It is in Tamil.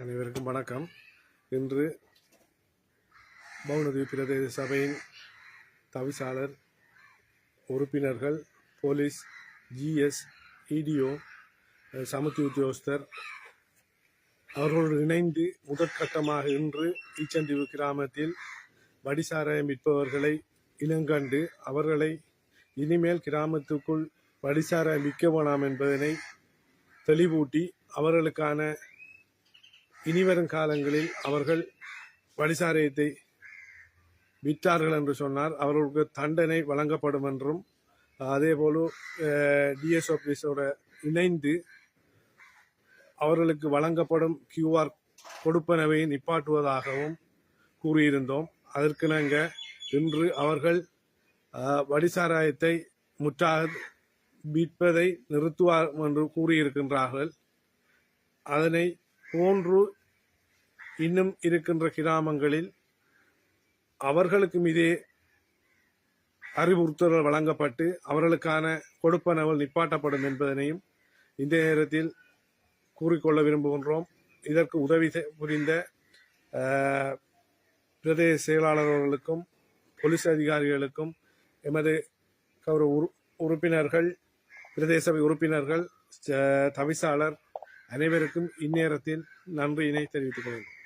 அனைவருக்கும் வணக்கம். இன்று பவுனதீவு பிரதேச சபையின் தவிசாளர், உறுப்பினர்கள், போலீஸ், ஜிஎஸ், இடிஓ, சமுத்தி உத்தியோகஸ்தர் அவர்களோடு இணைந்து முதற்கட்டமாக இன்று ஈச்சந்தீவு கிராமத்தில் வடிசாராயம் விற்பவர்களை இனங்கண்டு அவர்களை இனிமேல் கிராமத்துக்குள் வடிசாராயம் விற்க வேண்டாம் என்பதனை தெளிவூட்டி அவர்களுக்கான இனிவரும் காலங்களில் அவர்கள் வடிசாராயத்தை விற்றார்கள் என்று சொன்னார் அவர்களுக்கு தண்டனை வழங்கப்படும் என்றும், அதேபோல் டிஎஸ் ஆபீஸோடு இணைந்து அவர்களுக்கு வழங்கப்படும் QR கொடுப்பனவை நிப்பாட்டுவதாகவும் கூறியிருந்தோம். அதற்கிணங்க இன்று அவர்கள் வடிசாராயத்தை முற்றாக விற்பதை நிறுத்துவார் என்று கூறியிருக்கின்றார்கள். அதனை போன்று இன்னும் இருக்கின்ற கிராமங்களில் அவர்களுக்கும் இதே அறிவுறுத்தல்கள் வழங்கப்பட்டு அவர்களுக்கான கொடுப்பனவல் நிப்பாட்டப்படும் என்பதனையும் இந்த நேரத்தில் கூறிக்கொள்ள விரும்புகின்றோம். இதற்கு உதவி புரிந்த பிரதேச செயலாளர்களுக்கும் போலீஸ் அதிகாரிகளுக்கும் எமது கௌரவ உறுப்பினர்கள், பிரதேச சபை உறுப்பினர்கள், தவிசாளர் அனைவருக்கும் இந்நேரத்தில் நன்றியினை தெரிவித்துக் கொள்கிறேன்.